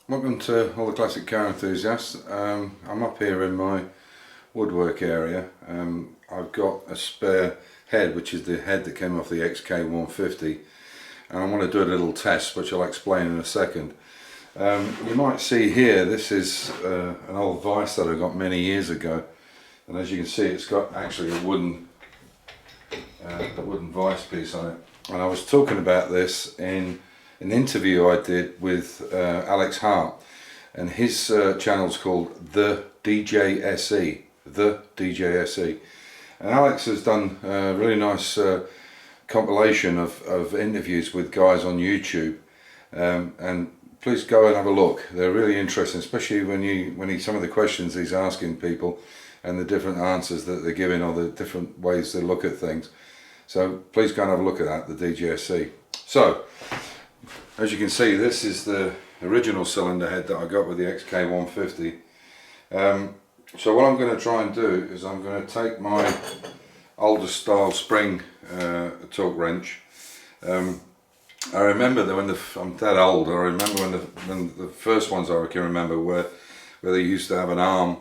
Welcome to all the classic car enthusiasts. I'm up here in my woodwork area. I've got a spare head, which is the head that came off the XK150, and I want to do a little test which I'll explain in a second. You might see here, this is an old vise that I got many years ago, and as you can see it's got actually a wooden vise piece on it. And I was talking about this in an interview I did with Alex Hart, and his channel's called the thedjse, the thedjse, and Alex has done a really nice compilation of interviews with guys on YouTube, and please go and have a look. They're really interesting, especially when some of the questions he's asking people and the different answers that they're giving, or the different ways they look at things. So please go and have a look at that, the thedjse. So as you can see, this is the original cylinder head that I got with the XK150. So what I'm going to try and do is I'm going to take my older style spring torque wrench. I remember that I'm that old, I remember when the first ones I can remember where they used to have an arm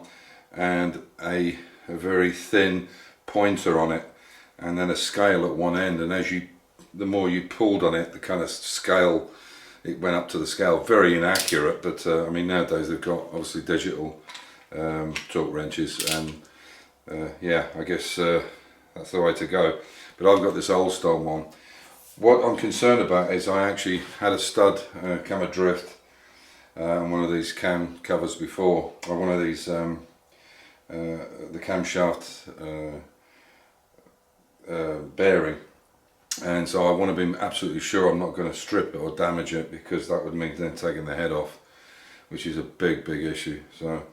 and a very thin pointer on it, and then a scale at one end, and the more you pulled on it, the kind of scale, it went up to the scale. Very inaccurate, but I mean, nowadays they've got obviously digital torque wrenches, and yeah, I guess that's the way to go. But I've got this old style one. What I'm concerned about is I actually had a stud come adrift on one of these cam covers before, or one of these the camshaft bearing. And so I want to be absolutely sure I'm not going to strip it or damage it, because that would mean then taking the head off, which is a big issue. So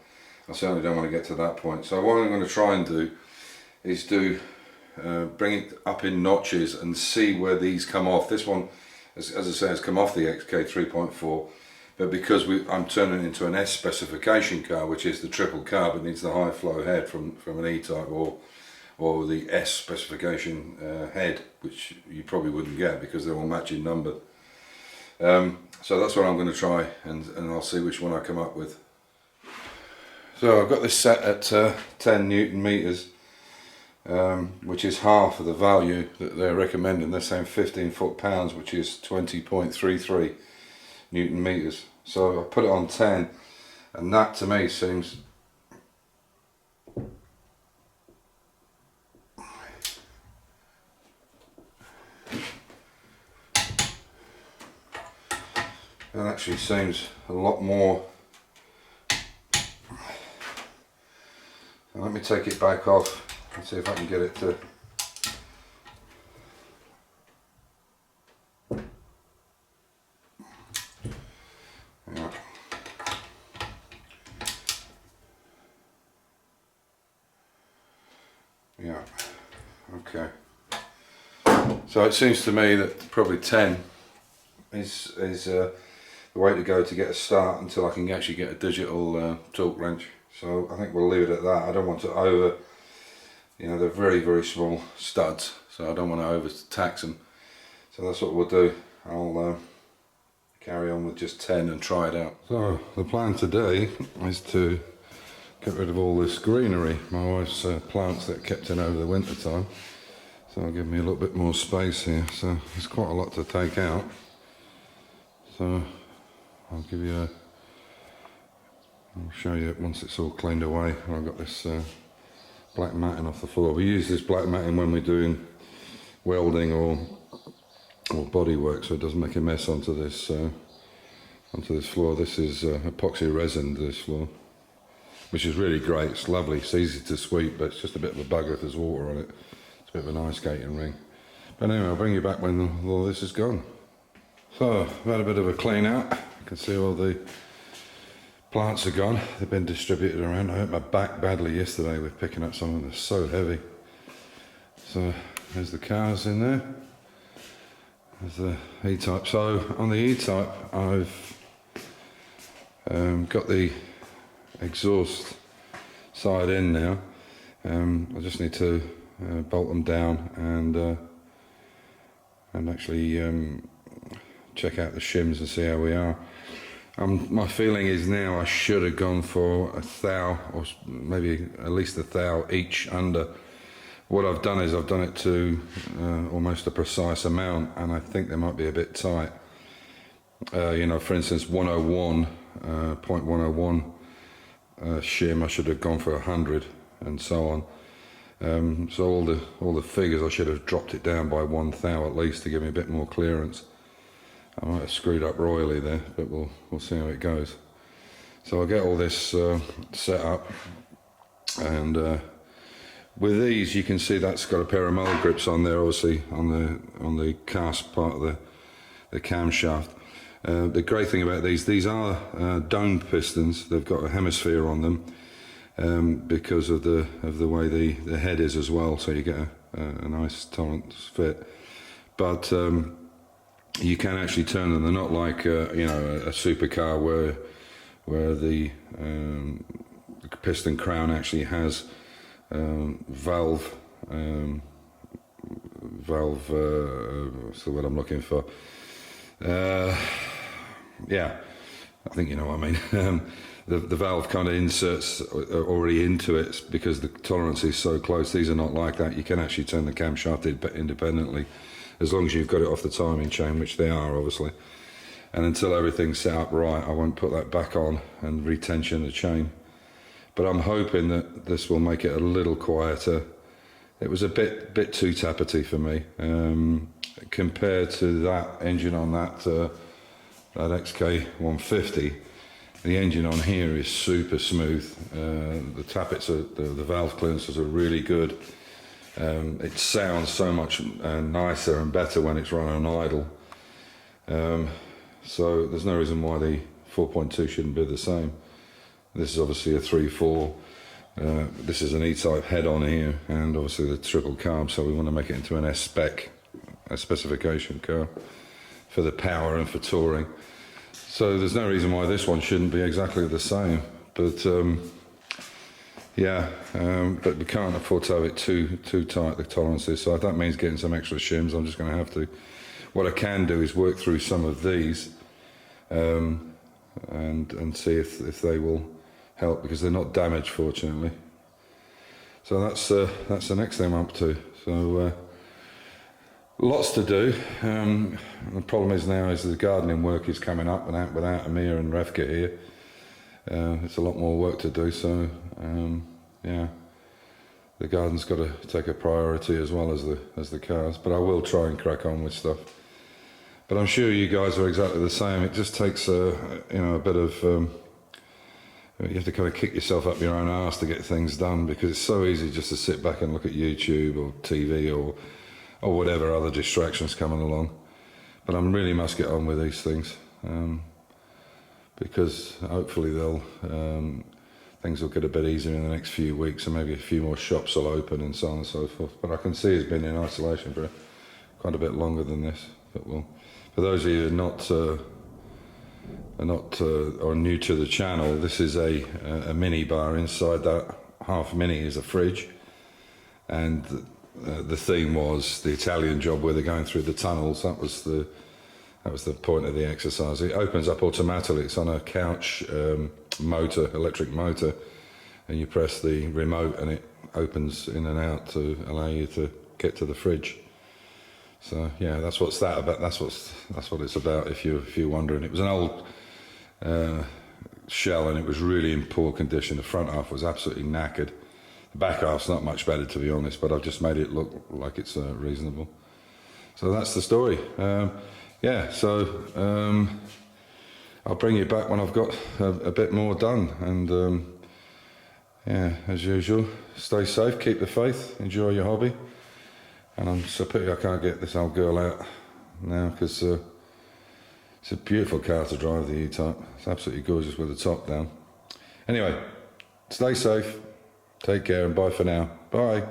I certainly don't want to get to that point. So what I'm going to try and do is bring it up in notches and see where these come off. This one, as I say, has come off the XK 3.4, but because I'm turning it into an S specification car, which is the triple carb, it needs the high flow head from an E-type or the S specification head, which you probably wouldn't get because they're all matching numbered. So that's what I'm going to try, and I'll see which one I come up with. So I've got this set at 10 Newton meters, which is half of the value that they're recommending. They're saying 15 foot-pounds, which is 20.33 Newton meters. So I put it on 10, and that to me seems that actually seems a lot more. Let me take it back off and see if I can get it to. Yeah. Yeah. Okay. So it seems to me that probably 10 is the way to go to get a start until I can actually get a digital torque wrench. So I think we'll leave it at that. I don't want to they're very small studs, so I don't want to over tax them. So that's what we'll do. I'll carry on with just 10 and try it out. So the plan today is to get rid of all this greenery, my wife's plants that kept in over the winter time. So it'll give me a little bit more space here. So there's quite a lot to take out. So I'll show you it once it's all cleaned away. I've got this black matting off the floor. We use this black matting when we're doing welding or body work, so it doesn't make a mess onto this floor. This is epoxy resin, this floor, which is really great. It's lovely, it's easy to sweep, but it's just a bit of a bugger if there's water on it. It's a bit of an ice skating ring. But anyway, I'll bring you back when all this is gone. So I've had a bit of a clean out. You can see all the plants are gone. They've been distributed around. I hurt my back badly yesterday with picking up some of them. They're so heavy. So there's the cars in there. There's the E-type. So on the E-type, I've got the exhaust side in now. I just need to bolt them down and actually check out the shims and see how we are. My feeling is now I should have gone for a thou, or maybe at least a thou each under. What I've done is I've done it to almost a precise amount, and I think they might be a bit tight. You know, for instance, 101, 0.101 shim, I should have gone for 100, and so on. So all the figures, I should have dropped it down by 1 thou at least to give me a bit more clearance. I might have screwed up royally there, but we'll see how it goes. So I'll get all this set up, and with these you can see that's got a pair of mold grips on there, obviously on the cast part of the camshaft. The great thing about these are domed pistons. They've got a hemisphere on them because of the way the head is as well, so you get a nice tolerance fit. But you can actually turn them. They're not like you know, a supercar where the piston crown actually has valve. What's the word I'm looking for? Yeah, I think you know what I mean. The valve kind of inserts already into it because the tolerance is so close. These are not like that. You can actually turn the camshaft independently, as long as you've got it off the timing chain, which they are obviously. And until everything's set up right, I won't put that back on and retension the chain. But I'm hoping that this will make it a little quieter. It was a bit too tappety for me compared to that engine on that XK 150. The engine on here is super smooth. The tappets, the valve clearances are really good. It sounds so much nicer and better when it's running on idle. So there's no reason why the 4.2 shouldn't be the same. This is obviously a 3.4. This is an E-type head on here, and obviously the triple carb, so we want to make it into an S-spec, a specification car for the power and for touring. So there's no reason why this one shouldn't be exactly the same. But yeah, but we can't afford to have it too tight, the tolerances. So if that means getting some extra shims, I'm just going to have to. What I can do is work through some of these and see if they will help, because they're not damaged, fortunately. So that's the next thing I'm up to. So lots to do. The problem is now is the gardening work is coming up without Amir and Refka here. It's a lot more work to do. So yeah, the garden's got to take a priority as well as the cars. But I will try and crack on with stuff. But I'm sure you guys are exactly the same. It just takes you know, a bit of you have to kind of kick yourself up your own arse to get things done, because it's so easy just to sit back and look at YouTube or TV or whatever other distractions coming along. But I really must get on with these things because hopefully things will get a bit easier in the next few weeks, and maybe a few more shops will open and so on and so forth. But I can see it's been in isolation for quite a bit longer than this. But well, for those of you who are new to the channel, this is a mini bar. Inside that half mini is a fridge, and the theme was the Italian job where they're going through the tunnels. That was the point of the exercise. It opens up automatically. It's on a couch motor, electric motor, and you press the remote and it opens in and out to allow you to get to the fridge. So yeah, that's what it's about. If you're wondering, it was an old shell, and it was really in poor condition. The front half was absolutely knackered. The back half's not much better, to be honest, but I've just made it look like it's reasonable. So that's the story. Yeah, so I'll bring you back when I've got a bit more done. And yeah, as usual, stay safe, keep the faith, enjoy your hobby. And I'm so pity I can't get this old girl out now, because it's a beautiful car to drive, the E-Type. It's absolutely gorgeous with the top down. Anyway, stay safe, take care, and bye for now. Bye.